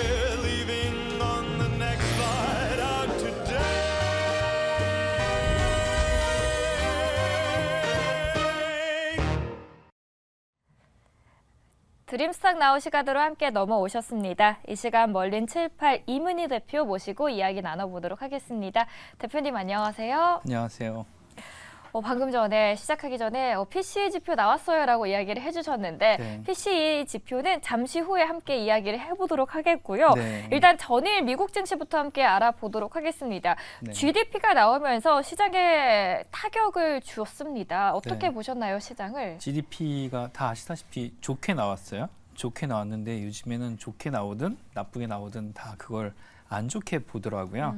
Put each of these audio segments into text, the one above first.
we're leaving on the next flight out today. 드림스탁 나우 시간으로 함께 넘어오셨습니다. 이 시간 멀린 78 이문희 대표 모시고 이야기 나눠보도록 하겠습니다. 대표님 안녕하세요. 안녕하세요. 방금 전에 시작하기 전에 PCE 지표 나왔어요라고 이야기를 해주셨는데 네. PCE 지표는 잠시 후에 함께 이야기를 해보도록 하겠고요. 네. 일단 전일 미국 증시부터 함께 알아보도록 하겠습니다. 네. GDP가 나오면서 시장에 타격을 주었습니다. 어떻게 네. 보셨나요, 시장을? GDP가 다 아시다시피 좋게 나왔어요. 좋게 나왔는데 요즘에는 좋게 나오든 나쁘게 나오든 다 그걸 안 좋게 보더라고요.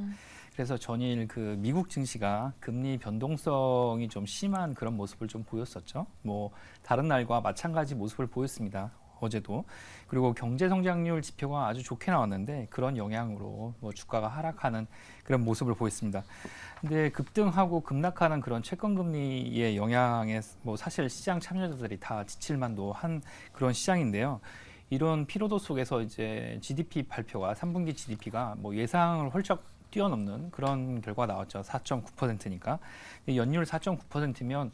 그래서 전일 그 미국 증시가 금리 변동성이 좀 심한 그런 모습을 좀 보였었죠. 뭐 다른 날과 마찬가지 모습을 보였습니다. 어제도. 그리고 경제 성장률 지표가 아주 좋게 나왔는데 그런 영향으로 뭐 주가가 하락하는 그런 모습을 보였습니다. 근데 급등하고 급락하는 그런 채권 금리의 영향에 뭐 사실 시장 참여자들이 다 지칠만도 한 그런 시장인데요. 이런 피로도 속에서 이제 GDP 발표가 3분기 GDP가 뭐 예상을 훌쩍 뛰어넘는 그런 결과가 나왔죠. 4.9%니까. 연율 4.9%면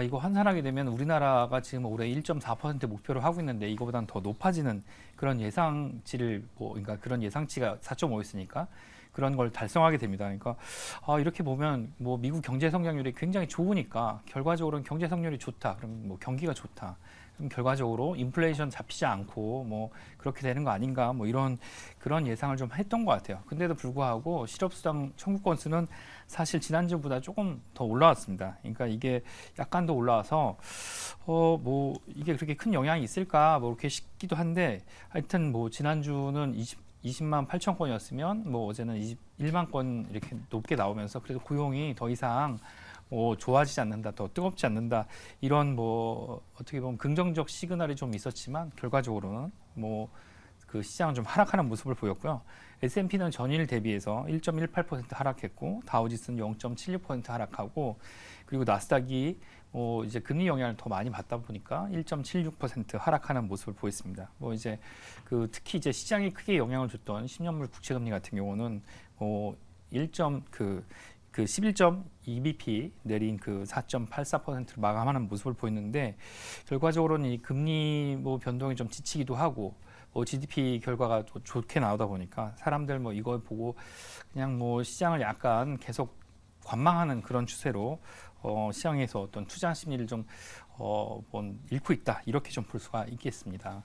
이거 환산하게 되면 우리나라가 지금 올해 1.4% 목표를 하고 있는데 이거보다는 더 높아지는 그런 예상치를 그러니까 그런 예상치가 4.5였으니까 그런 걸 달성하게 됩니다. 그러니까 이렇게 보면 뭐 미국 경제 성장률이 굉장히 좋으니까 결과적으로는 경제 성장률이 좋다. 그럼 뭐 경기가 좋다. 그럼 결과적으로 인플레이션 잡히지 않고 뭐 그렇게 되는 거 아닌가 뭐 이런 그런 예상을 좀 했던 것 같아요. 근데도 불구하고 실업수당 청구 건수는 사실 지난주보다 조금 더 올라왔습니다. 그러니까 이게 약간 더 올라와서 뭐 이게 그렇게 큰 영향이 있을까 뭐 이렇게 싶기도 한데 하여튼 뭐 지난주는 20만 8천 건이었으면 뭐 어제는 21만 건 이렇게 높게 나오면서 그래도 고용이 더 이상 좋아지지 않는다, 더 뜨겁지 않는다 이런 뭐 어떻게 보면 긍정적 시그널이 좀 있었지만 결과적으로는 뭐 그 시장은 좀 하락하는 모습을 보였고요. S&P는 전일 대비해서 1.18% 하락했고 다우지수는 0.76% 하락하고 그리고 나스닥이 이제 금리 영향을 더 많이 받다 보니까 1.76% 하락하는 모습을 보였습니다. 뭐 이제 그 특히 이제 시장에 크게 영향을 줬던 10년물 국채금리 같은 경우는 11.2bp 내린 그 4.84%를 마감하는 모습을 보였는데 결과적으로는 이 금리 변동이 좀 지치기도 하고 GDP 결과가 좋게 나오다 보니까 사람들 이걸 보고 그냥 시장을 약간 계속 관망하는 그런 추세로 시장에서 어떤 투자 심리를 좀 잃고 있다 이렇게 좀 볼 수가 있겠습니다.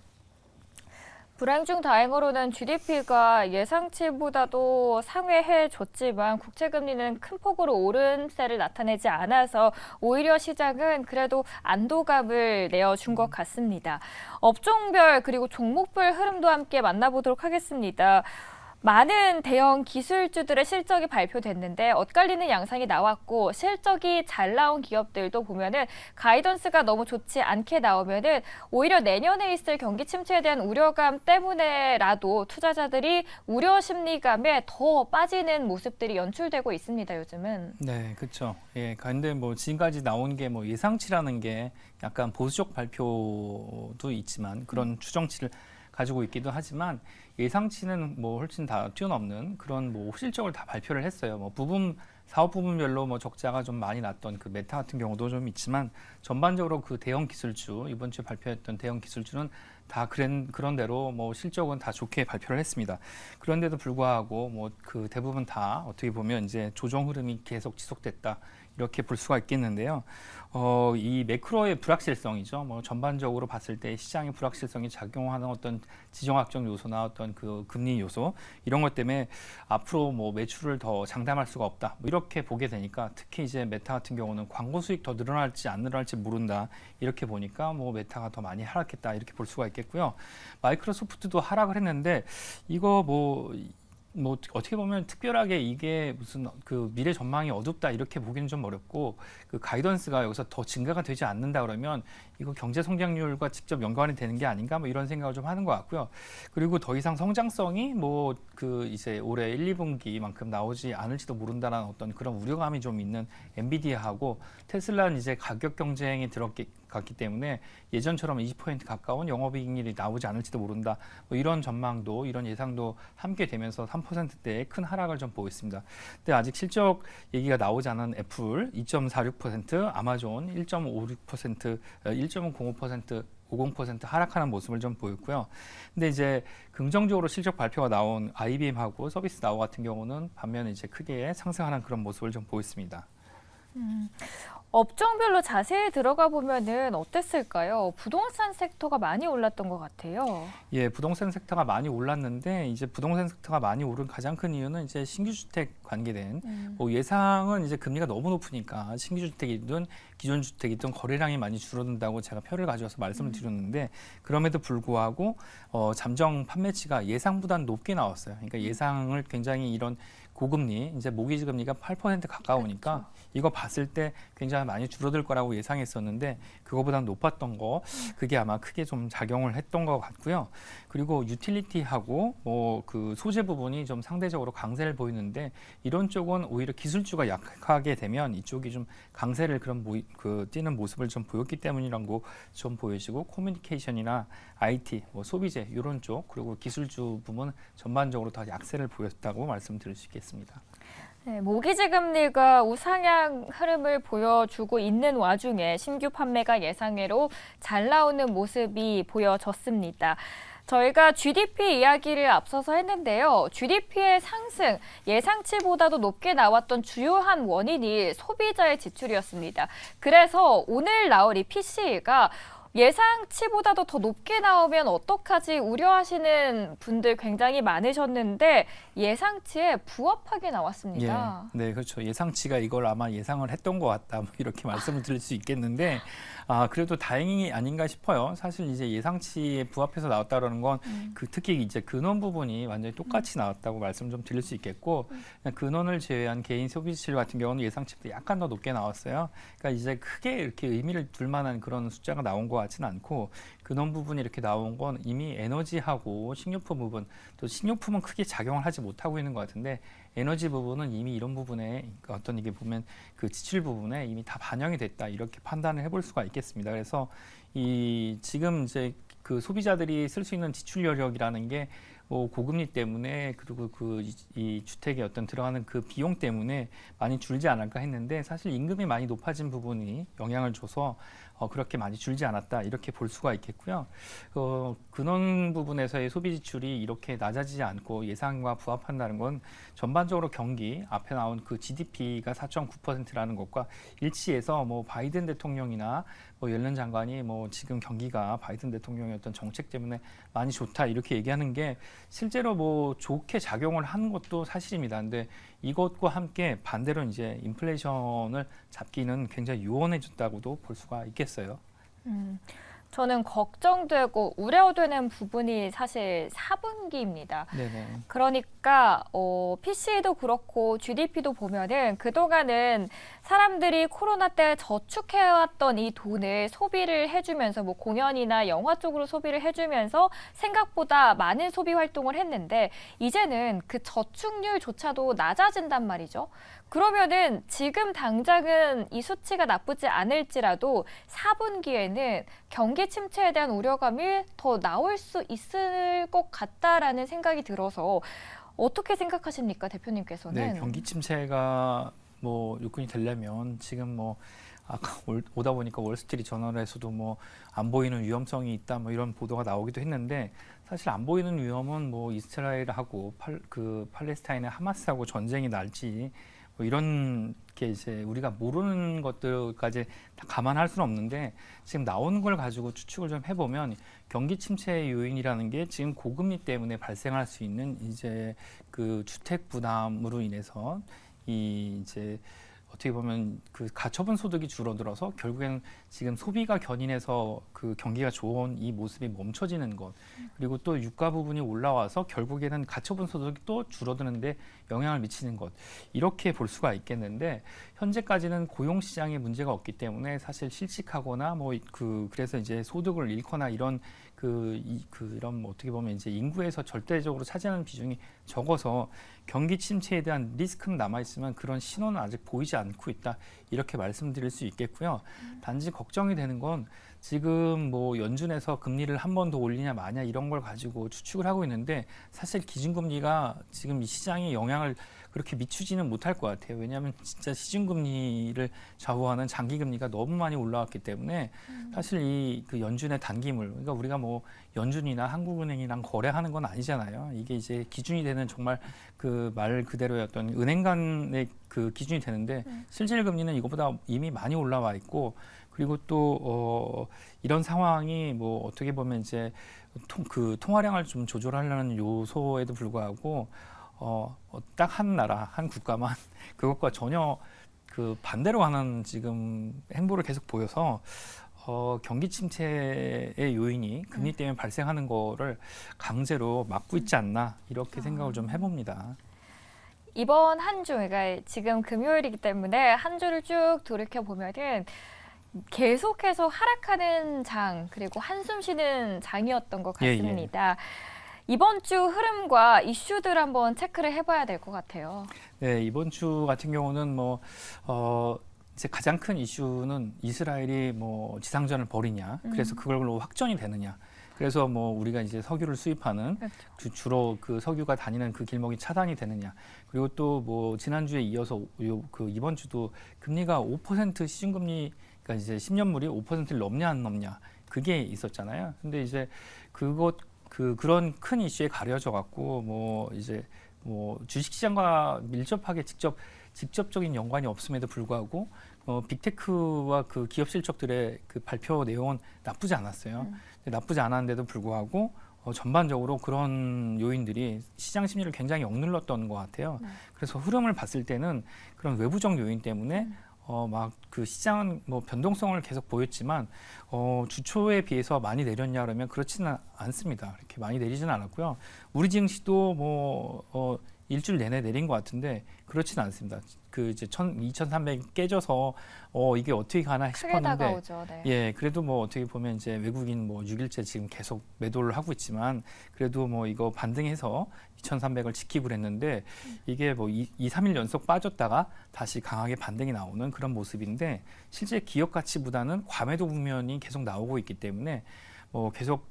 불행 중 다행으로는 GDP가 예상치보다도 상회해 줬지만 국채금리는 큰 폭으로 오름세를 나타내지 않아서 오히려 시장은 그래도 안도감을 내어준 것 같습니다. 업종별 그리고 종목별 흐름도 함께 만나보도록 하겠습니다. 많은 대형 기술주들의 실적이 발표됐는데 엇갈리는 양상이 나왔고 실적이 잘 나온 기업들도 보면은 가이던스가 너무 좋지 않게 나오면은 오히려 내년에 있을 경기 침체에 대한 우려감 때문에라도 투자자들이 우려 심리감에 더 빠지는 모습들이 연출되고 있습니다. 요즘은. 네, 그렇죠. 예, 그런데 지금까지 나온 게 예상치라는 게 약간 보수적 발표도 있지만 그런 추정치를 가지고 있기도 하지만 예상치는 훨씬 다 뛰어넘는 그런 실적을 다 발표를 했어요. 사업 부분별로 적자가 좀 많이 났던 그 메타 같은 경우도 좀 있지만 전반적으로 그 대형 기술주 이번 주에 발표했던 대형 기술주는 다 그런 대로 실적은 다 좋게 발표를 했습니다. 그런데도 불구하고 그 대부분 다 어떻게 보면 이제 조정 흐름이 계속 지속됐다. 이렇게 볼 수가 있겠는데요. 이 매크로의 불확실성이죠. 전반적으로 봤을 때 시장의 불확실성이 작용하는 어떤 지정학적 요소나 어떤 그 금리 요소 이런 것 때문에 앞으로 매출을 더 장담할 수가 없다. 이렇게 보게 되니까 특히 이제 메타 같은 경우는 광고 수익 더 늘어날지 안 늘어날지 모른다. 이렇게 보니까 메타가 더 많이 하락했다. 이렇게 볼 수가 있겠고요. 마이크로소프트도 하락을 했는데 이거 어떻게 보면 특별하게 이게 무슨 그 미래 전망이 어둡다 이렇게 보기는 좀 어렵고 그 가이던스가 여기서 더 증가가 되지 않는다 그러면 이거 경제 성장률과 직접 연관이 되는 게 아닌가 이런 생각을 좀 하는 것 같고요. 그리고 더 이상 성장성이 그 이제 올해 1, 2분기만큼 나오지 않을지도 모른다라는 어떤 그런 우려감이 좀 있는 엔비디아하고 테슬라는 이제 가격 경쟁이 같기 때문에 예전처럼 20% 가까운 영업이익률이 나오지 않을지도 모른다. 뭐 이런 전망도 이런 예상도 함께 되면서 3%대의 큰 하락을 좀 보였습니다. 근데 아직 실적 얘기가 나오지 않은 애플 2.46%, 아마존 1.56%, 1.05%, 50% 하락하는 모습을 좀 보였고요. 근데 이제 긍정적으로 실적 발표가 나온 IBM하고 서비스나우 같은 경우는 반면에 이제 크게 상승하는 그런 모습을 좀 보였습니다. 업종별로 자세히 들어가 보면은 어땠을까요? 부동산 섹터가 많이 올랐던 것 같아요. 예, 부동산 섹터가 많이 올랐는데 이제 부동산 섹터가 많이 오른 가장 큰 이유는 이제 신규 주택 관계된 뭐 예상은 이제 금리가 너무 높으니까 신규 주택이든 기존 주택이든 거래량이 많이 줄어든다고 제가 표를 가져와서 말씀을 드렸는데 그럼에도 불구하고 잠정 판매치가 예상보다 높게 나왔어요. 그러니까 예상을 굉장히 이런 고금리, 이제 모기지 금리가 8% 가까우니까 그렇죠. 이거 봤을 때 굉장히 많이 줄어들 거라고 예상했었는데 그거보다 높았던 거, 그게 아마 크게 좀 작용을 했던 것 같고요. 그리고 유틸리티하고 뭐 그 소재 부분이 좀 상대적으로 강세를 보이는데 이런 쪽은 오히려 기술주가 약하게 되면 이쪽이 좀 강세를 그런 띄는 모습을 좀 보였기 때문이란 거 좀 보여지고 커뮤니케이션이나 IT, 뭐 소비재 이런 쪽 그리고 기술주 부분 전반적으로 다 약세를 보였다고 말씀드릴 수 있겠습니다. 네, 모기지 금리가 우상향 흐름을 보여주고 있는 와중에 신규 판매가 예상외로 잘 나오는 모습이 보여졌습니다. 저희가 GDP 이야기를 앞서서 했는데요. GDP의 상승, 예상치보다도 높게 나왔던 주요한 원인이 소비자의 지출이었습니다. 그래서 오늘 나올 이 PCE가 예상치보다도 더 높게 나오면 어떡하지 우려하시는 분들 굉장히 많으셨는데 예상치에 부합하게 나왔습니다. 예, 네, 그렇죠. 예상치가 이걸 아마 예상을 했던 것 같다. 뭐 이렇게 말씀을 드릴 수 있겠는데, 그래도 다행이 아닌가 싶어요. 사실 이제 예상치에 부합해서 나왔다라는 건 특히 이제 근원 부분이 완전히 똑같이 나왔다고 말씀 좀 드릴 수 있겠고, 근원을 제외한 개인 소비 지출 같은 경우는 예상치보다 약간 더 높게 나왔어요. 그러니까 이제 크게 이렇게 의미를 둘 만한 그런 숫자가 나온 것 같지는 않고, 근원 부분이 이렇게 나온 건 이미 에너지하고 식료품 부분, 또 식료품은 크게 작용을 하지 못하고 있는 것 같은데 에너지 부분은 이미 이런 부분에 어떤 이게 보면 그 지출 부분에 이미 다 반영이 됐다 이렇게 판단을 해볼 수가 있겠습니다. 그래서 이 지금 이제 그 소비자들이 쓸 수 있는 지출 여력이라는 게 고금리 때문에 그리고 이 주택에 어떤 들어가는 그 비용 때문에 많이 줄지 않을까 했는데 사실 임금이 많이 높아진 부분이 영향을 줘서 그렇게 많이 줄지 않았다 이렇게 볼 수가 있겠고요. 근원 부분에서의 소비 지출이 이렇게 낮아지지 않고 예상과 부합한다는 건 전반적으로 경기 앞에 나온 그 GDP가 4.9%라는 것과 일치해서 뭐 바이든 대통령이나 뭐 옐런 장관이 뭐 지금 경기가 바이든 대통령의 어떤 정책 때문에 많이 좋다 이렇게 얘기하는 게 실제로 뭐 좋게 작용을 하는 것도 사실입니다. 근데 이것과 함께 반대로 이제 인플레이션을 잡기는 굉장히 유연해졌다고도 볼 수가 있겠어요. 저는 걱정되고 우려되는 부분이 사실 4분기입니다. 네네. 그러니까 PC도 그렇고 GDP도 보면은 그동안은 사람들이 코로나 때 저축해왔던 이 돈을 소비를 해주면서 뭐 공연이나 영화 쪽으로 소비를 해주면서 생각보다 많은 소비 활동을 했는데 이제는 그 저축률조차도 낮아진단 말이죠. 그러면은 지금 당장은 이 수치가 나쁘지 않을지라도 4분기에는 경기 침체에 대한 우려감이 더 나올 수 있을 것 같다라는 생각이 들어서 어떻게 생각하십니까, 대표님께서는? 네, 경기 침체가 뭐 요건이 되려면 지금 뭐 아까 오다 보니까 월스트리트 저널에서도 뭐 안 보이는 위험성이 있다 뭐 이런 보도가 나오기도 했는데 사실 안 보이는 위험은 뭐 이스라엘하고 팔레스타인의 하마스하고 전쟁이 날지 뭐 이런 게 이제 우리가 모르는 것들까지 다 감안할 수는 없는데 지금 나오는 걸 가지고 추측을 좀 해보면 경기 침체의 요인이라는 게 지금 고금리 때문에 발생할 수 있는 이제 그 주택 부담으로 인해서 이제 어떻게 보면 그 가처분 소득이 줄어들어서 결국에는 지금 소비가 견인해서 그 경기가 좋은 이 모습이 멈춰지는 것 그리고 또 유가 부분이 올라와서 결국에는 가처분 소득이 또 줄어드는데 영향을 미치는 것 이렇게 볼 수가 있겠는데 현재까지는 고용 시장에 문제가 없기 때문에 사실 실직하거나 뭐 그래서 이제 소득을 잃거나 이런 이런 뭐 어떻게 보면 이제 인구에서 절대적으로 차지하는 비중이 적어서 경기 침체에 대한 리스크는 남아 있으면 그런 신호는 아직 보이지 않고 있다. 이렇게 말씀드릴 수 있겠고요. 단지 걱정이 되는 건 지금 뭐 연준에서 금리를 한 번 더 올리냐 마냐 이런 걸 가지고 추측을 하고 있는데 사실 기준금리가 지금 이 시장에 영향을 그렇게 미치지는 못할 것 같아요. 왜냐하면 진짜 시중금리를 좌우하는 장기금리가 너무 많이 올라왔기 때문에 사실 이 그 연준의 단기물, 그러니까 우리가 뭐 연준이나 한국은행이랑 거래하는 건 아니잖아요. 이게 이제 기준이 되는 정말 그 말 그대로의 어떤 은행 간의 그 기준이 되는데 실질 금리는 이거보다 이미 많이 올라와 있고 그리고 또 이런 상황이 뭐 어떻게 보면 이제 그 통화량을 좀 조절하려는 요소에도 불구하고 딱 한 나라, 한 국가만 그것과 전혀 그 반대로 하는 지금 행보를 계속 보여서 경기 침체의 요인이 금리 때문에 발생하는 거를 강제로 막고 있지 않나 이렇게 생각을 좀 해봅니다. 이번 한 주, 그러니까 지금 금요일이기 때문에 한 주를 쭉 돌이켜 보면은 계속해서 하락하는 장 그리고 한숨 쉬는 장이었던 것 예, 예. 같습니다. 이번 주 흐름과 이슈들 한번 체크를 해봐야 될 것 같아요. 네, 이번 주 같은 경우는 이제 가장 큰 이슈는 이스라엘이 뭐 지상전을 벌이냐, 그래서 그걸로 확전이 되느냐. 그래서 뭐 우리가 이제 석유를 수입하는 그렇죠. 주로 그 석유가 다니는 그 길목이 차단이 되느냐. 그리고 또 뭐 지난주에 이어서 그 이번 주도 금리가 5% 시중금리, 그러니까 이제 10년물이 5%를 넘냐 안 넘냐 그게 있었잖아요. 근데 이제 그런 큰 이슈에 가려져 갖고 뭐 이제 뭐 주식시장과 밀접하게 직접적인 연관이 없음에도 불구하고 빅테크와 그 기업 실적들의 그 발표 내용은 나쁘지 않았어요. 나쁘지 않았는데도 불구하고 전반적으로 그런 요인들이 시장 심리를 굉장히 억눌렀던 것 같아요. 그래서 흐름을 봤을 때는 그런 외부적 요인 때문에 막 그 시장은 뭐 변동성을 계속 보였지만 주초에 비해서 많이 내렸냐 그러면 그렇지는 않습니다. 이렇게 많이 내리지는 않았고요. 우리 증시도 뭐 일주일 내내 내린 것 같은데 그렇지는 않습니다. 그 이제 2,300 깨져서 이게 어떻게 가나 크게 싶었는데 다가오죠. 네. 예, 그래도 뭐 어떻게 보면 이제 외국인 뭐 6일째 지금 계속 매도를 하고 있지만 그래도 뭐 이거 반등해서 2,300을 지키고 그랬는데 이게 뭐 3일 연속 빠졌다가 다시 강하게 반등이 나오는 그런 모습인데 실제 기업 가치보다는 과매도 국면이 계속 나오고 있기 때문에 계속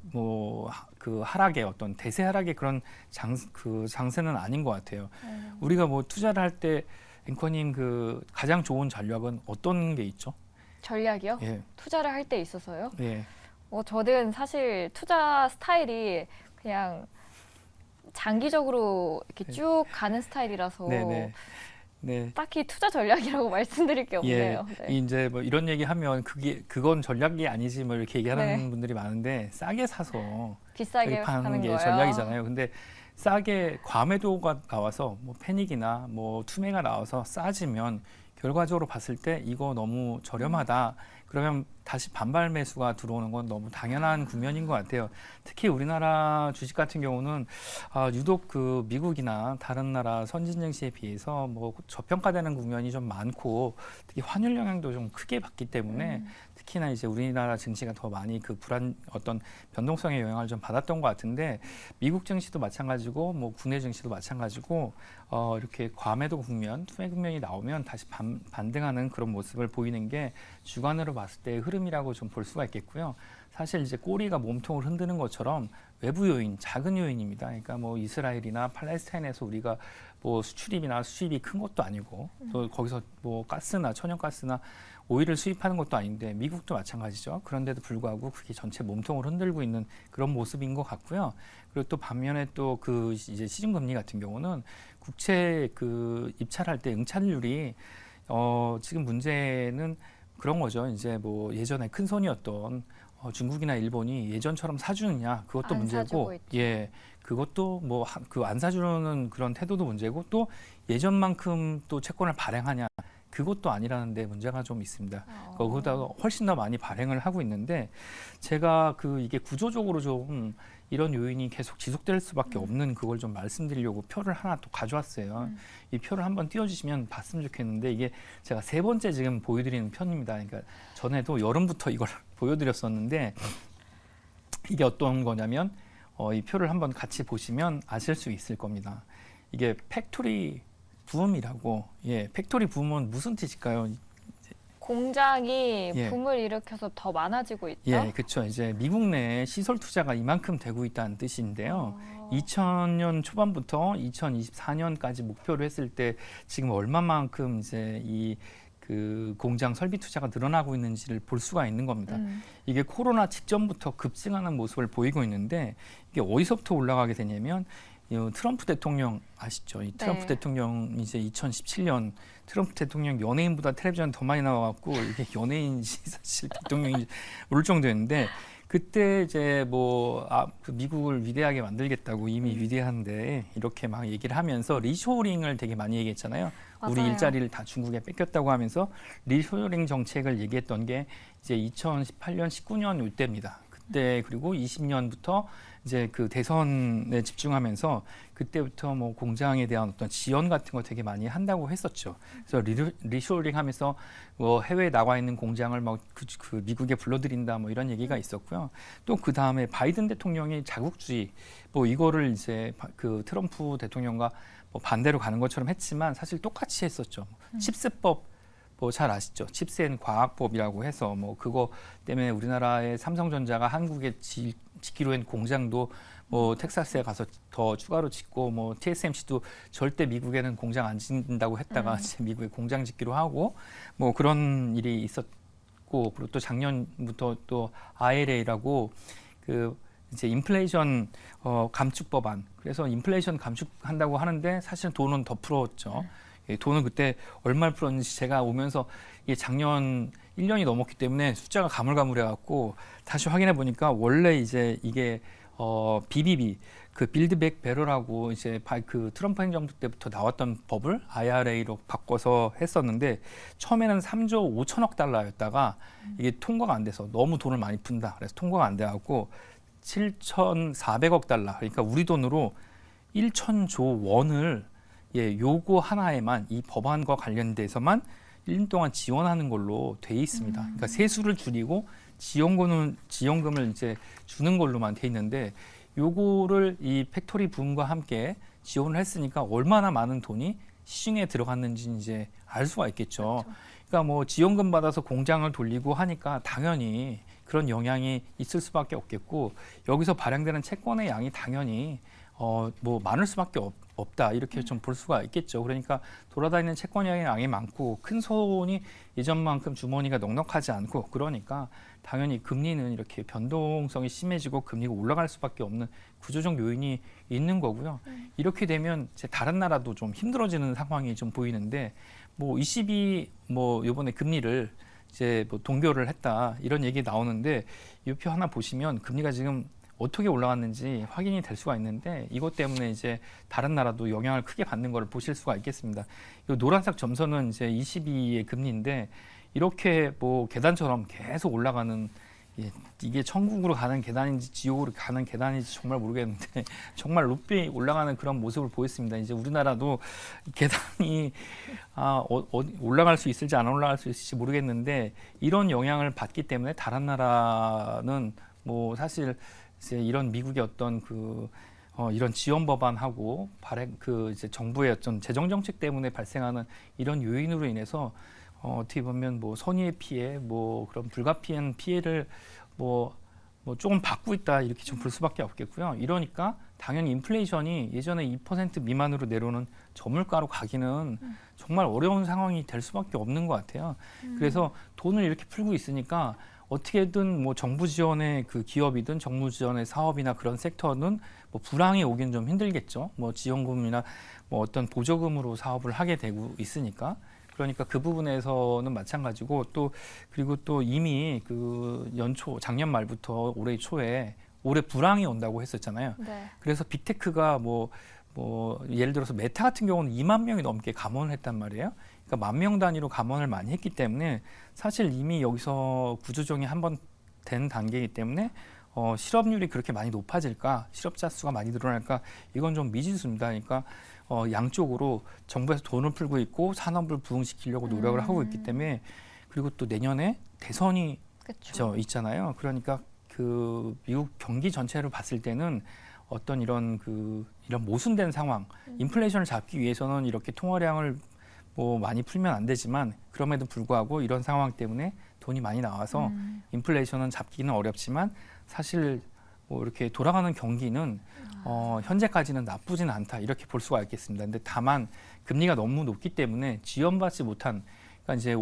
그 하락의 어떤 대세 하락의 그런 장세는 아닌 것 같아요. 우리가 뭐 투자를 할 때 앵커님 그 가장 좋은 전략은 어떤 게 있죠? 전략이요? 예. 투자를 할 때 있어서요? 예. 저는 사실 투자 스타일이 그냥 장기적으로 이렇게 네. 쭉 가는 스타일이라서 네네. 네. 딱히 투자 전략이라고 말씀드릴 게 예, 없네요. 네. 이제 뭐 이런 얘기하면 그건 전략이 아니지 뭐 이렇게 얘기하는 네. 분들이 많은데 싸게 사서 비싸게 매입하는 하는 게 거예요. 전략이잖아요. 근데 싸게 과매도가 나와서 뭐 패닉이나 뭐 투매가 나와서 싸지면 결과적으로 봤을 때 이거 너무 저렴하다. 그러면 다시 반발 매수가 들어오는 건 너무 당연한 국면인 것 같아요. 특히 우리나라 주식 같은 경우는 유독 그 미국이나 다른 나라 선진 증시에 비해서 뭐 저평가되는 국면이 좀 많고 특히 환율 영향도 좀 크게 받기 때문에 특히나 이제 우리나라 증시가 더 많이 그 어떤 변동성의 영향을 좀 받았던 것 같은데 미국 증시도 마찬가지고 뭐 국내 증시도 마찬가지고 이렇게 과매도 국면, 투매 국면이 나오면 다시 반등하는 그런 모습을 보이는 게 주간으로 봤을 때의 흐름이라고 좀 볼 수가 있겠고요. 사실 이제 꼬리가 몸통을 흔드는 것처럼 외부 요인, 작은 요인입니다. 그러니까 뭐 이스라엘이나 팔레스타인에서 우리가 뭐 수출입이나 수입이 큰 것도 아니고 또 거기서 뭐 가스나 천연가스나 오일을 수입하는 것도 아닌데 미국도 마찬가지죠. 그런데도 불구하고 그게 전체 몸통을 흔들고 있는 그런 모습인 것 같고요. 그리고 또 반면에 또 그 이제 시중금리 같은 경우는 국채 그 입찰할 때 응찰률이 지금 문제는 그런 거죠. 이제 뭐 예전에 큰 손이었던 중국이나 일본이 예전처럼 사주느냐 그것도 안 문제고, 사주고 있죠. 예, 그것도 뭐 그 안 사주는 그런 태도도 문제고 또 예전만큼 또 채권을 발행하냐 그것도 아니라는 데 문제가 좀 있습니다. 그거보다 훨씬 더 많이 발행을 하고 있는데 제가 이게 구조적으로 좀 이런 요인이 계속 지속될 수밖에 없는 그걸 좀 말씀드리려고 표를 하나 또 가져왔어요. 이 표를 한번 띄워주시면 봤으면 좋겠는데 이게 제가 3번째 지금 보여드리는 편입니다. 그러니까 전에도 여름부터 이걸 보여드렸었는데 이게 어떤 거냐면 이 표를 한번 같이 보시면 아실 수 있을 겁니다. 이게 팩토리 부음이라고. 예, 팩토리 부음은 무슨 뜻일까요? 공장이 예. 붐을 일으켜서 더 많아지고 있다. 예, 그렇죠. 이제 미국 내 시설 투자가 이만큼 되고 있다는 뜻인데요. 2000년 초반부터 2024년까지 목표로 했을 때 지금 얼마만큼 이제 이 그 공장 설비 투자가 늘어나고 있는지를 볼 수가 있는 겁니다. 이게 코로나 직전부터 급증하는 모습을 보이고 있는데 이게 어디서부터 올라가게 되냐면 이 트럼프 대통령 아시죠? 이 트럼프 네. 대통령 이제 2017년 트럼프 대통령 연예인보다 텔레비전 더 많이 나와갖고 이게 연예인인지 사실 대통령인지 모를 정도였는데 그때 이제 그 미국을 위대하게 만들겠다고 이미 위대한데 이렇게 막 얘기를 하면서 리쇼링을 되게 많이 얘기했잖아요. 우리 맞아요. 일자리를 다 중국에 뺏겼다고 하면서 리쇼링 정책을 얘기했던 게 이제 2018년, 19년 이때입니다. 그때 그리고 20년부터 이제 그 대선에 집중하면서 그때부터 뭐 공장에 대한 어떤 지원 같은 거 되게 많이 한다고 했었죠. 그래서 리쇼링 하면서 뭐 해외에 나와 있는 공장을 막 그 미국에 불러들인다 뭐 이런 얘기가 있었고요. 또 그 다음에 바이든 대통령이 자국주의 뭐 이거를 이제 그 트럼프 대통령과 뭐 반대로 가는 것처럼 했지만 사실 똑같이 했었죠. 칩스법 뭐 잘 아시죠? 칩센 과학법이라고 해서 뭐 그거 때문에 우리나라의 삼성전자가 한국에 짓기로 한 공장도 뭐 텍사스에 가서 더 추가로 짓고 뭐 TSMC도 절대 미국에는 공장 안 짓는다고 했다가 이제 미국에 공장 짓기로 하고 뭐 그런 일이 있었고 그리고 또 작년부터 또 IRA라고 그 이제 인플레이션 감축 법안 그래서 인플레이션 감축한다고 하는데 사실은 돈은 더 풀었죠. 돈은 그때 얼마를 풀었는지 제가 오면서 이게 작년 1년이 넘었기 때문에 숫자가 가물가물해갖고 다시 확인해 보니까 원래 이제 이게 BBB 그 빌드백 베럴하고 이제 그 트럼프 행정부 때부터 나왔던 법을 IRA로 바꿔서 했었는데 처음에는 3조 5천억 달러였다가 이게 통과가 안 돼서 너무 돈을 많이 푼다. 그래서 통과가 안 돼갖고 7,400억 달러 그러니까 우리 돈으로 1,000조 원을 요거 하나에만 이 법안과 관련돼서만 1년 동안 지원하는 걸로 돼 있습니다. 그러니까 세수를 줄이고 지원금을 이제 주는 걸로만 돼 있는데 요거를 이 팩토리 붐과 함께 지원을 했으니까 얼마나 많은 돈이 시중에 들어갔는지 이제 알 수가 있겠죠. 그렇죠. 그러니까 뭐 지원금 받아서 공장을 돌리고 하니까 당연히 그런 영향이 있을 수밖에 없겠고 여기서 발행되는 채권의 양이 당연히 뭐 많을 수밖에 없다 이렇게 좀 볼 수가 있겠죠. 그러니까 돌아다니는 채권의 양이 많고 큰 손이 예전만큼 주머니가 넉넉하지 않고 그러니까 당연히 금리는 이렇게 변동성이 심해지고 금리가 올라갈 수밖에 없는 구조적 요인이 있는 거고요. 이렇게 되면 이제 다른 나라도 좀 힘들어지는 상황이 좀 보이는데 뭐 ECB 뭐 이번에 금리를 이제 뭐 동결을 했다 이런 얘기 나오는데 이 표 하나 보시면 금리가 지금 어떻게 올라갔는지 확인이 될 수가 있는데 이것 때문에 이제 다른 나라도 영향을 크게 받는 걸 보실 수가 있겠습니다. 이 노란색 점선은 이제 22의 금리인데 이렇게 뭐 계단처럼 계속 올라가는 이게 천국으로 가는 계단인지 지옥으로 가는 계단인지 정말 모르겠는데 정말 높이 올라가는 그런 모습을 보였습니다. 이제 우리나라도 계단이 올라갈 수 있을지 안 올라갈 수 있을지 모르겠는데 이런 영향을 받기 때문에 다른 나라는 뭐 사실 이제 이런 미국의 어떤 이런 지원 법안하고 이제 정부의 어떤 재정 정책 때문에 발생하는 이런 요인으로 인해서 어떻게 보면 뭐 선의의 피해, 뭐 그런 불가피한 피해를 뭐 조금 받고 있다 이렇게 좀 볼 수밖에 없겠고요. 이러니까 당연히 인플레이션이 예전에 2% 미만으로 내려오는 저물가로 가기는 정말 어려운 상황이 될 수밖에 없는 것 같아요. 그래서 돈을 이렇게 풀고 있으니까 어떻게든 뭐 정부 지원의 그 기업이든 정부 지원의 사업이나 그런 섹터는 뭐 불황이 오긴 좀 힘들겠죠. 뭐 지원금이나 뭐 어떤 보조금으로 사업을 하게 되고 있으니까. 그러니까 그 부분에서는 마찬가지고 그리고 또 이미 그 작년 말부터 올해 초에 올해 불황이 온다고 했었잖아요. 네. 그래서 빅테크가 뭐 예를 들어서 메타 같은 경우는 2만 명이 넘게 감원을 했단 말이에요. 그러니까 10,000명 단위로 감원을 많이 했기 때문에 사실 이미 여기서 구조조정이 한번 된 단계이기 때문에 실업률이 그렇게 많이 높아질까, 실업자 수가 많이 늘어날까 이건 좀 미지수입니다. 그러니까 양쪽으로 정부에서 돈을 풀고 있고 산업을 부흥시키려고 노력을 하고 있기 때문에 그리고 또 내년에 대선이 그쵸. 있잖아요. 그러니까 그 미국 경기 전체를 봤을 때는 어떤 이런 모순된 상황, 인플레이션을 잡기 위해서는 이렇게 통화량을 뭐 많이 풀면 안 되지만 그럼에도 불구하고 이런 상황 때문에 돈이 많이 나와서 인플레이션은 잡기는 어렵지만 사실 뭐 이렇게 돌아가는 경기는 현재까지는 나쁘지는 않다 이렇게 볼 수가 있겠습니다. 근데 다만 금리가 너무 높기 때문에 지원받지 못한 그러니까 이제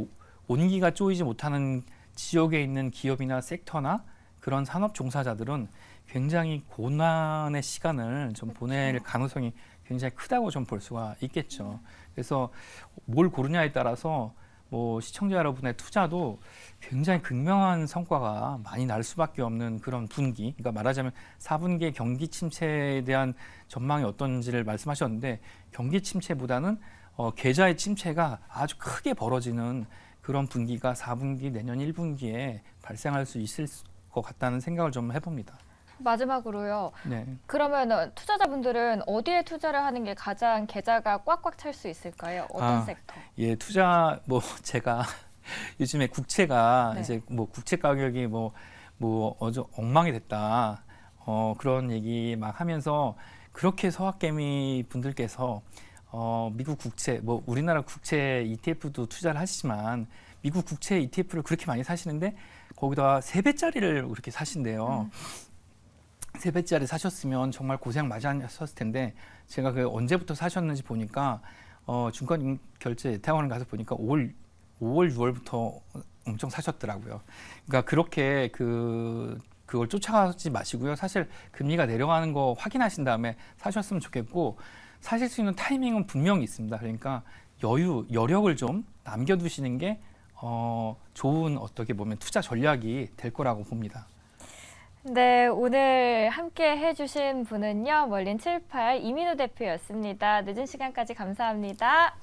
온기가 쪼이지 못하는 지역에 있는 기업이나 섹터나 그런 산업 종사자들은 굉장히 고난의 시간을 좀 보낼 가능성이 굉장히 크다고 좀 볼 수가 있겠죠. 그래서 뭘 고르냐에 따라서 뭐 시청자 여러분의 투자도 굉장히 극명한 성과가 많이 날 수밖에 없는 그런 분기. 그러니까 말하자면 4분기의 경기 침체에 대한 전망이 어떤지를 말씀하셨는데 경기 침체보다는 계좌의 침체가 아주 크게 벌어지는 그런 분기가 4분기 내년 1분기에 발생할 수 있을 것 같다는 생각을 좀 해봅니다. 마지막으로요. 네. 그러면 투자자분들은 어디에 투자를 하는 게 가장 계좌가 꽉꽉 찰 수 있을까요? 어떤 섹터? 예, 투자 뭐 제가 요즘에 국채가 네. 이제 뭐 국채 가격이 뭐 어제 엉망이 됐다. 그런 얘기 막 하면서 그렇게 서학개미 분들께서 미국 국채 뭐 우리나라 국채 ETF도 투자를 하시지만 미국 국채 ETF를 그렇게 많이 사시는데 거기다 3배짜리를 그렇게 사신대요. 3배짜리 사셨으면 정말 고생 많이 하셨을 텐데 제가 그 언제부터 사셨는지 보니까 증권 결제 예탁원에 가서 보니까 5월 6월부터 엄청 사셨더라고요. 그러니까 그렇게 그걸 쫓아가지 마시고요. 사실 금리가 내려가는 거 확인하신 다음에 사셨으면 좋겠고 사실 수 있는 타이밍은 분명히 있습니다. 그러니까 여력을 좀 남겨두시는 게 좋은 어떻게 보면 투자 전략이 될 거라고 봅니다. 네, 오늘 함께 해주신 분은요. 멀린 78 이민우 대표였습니다. 늦은 시간까지 감사합니다.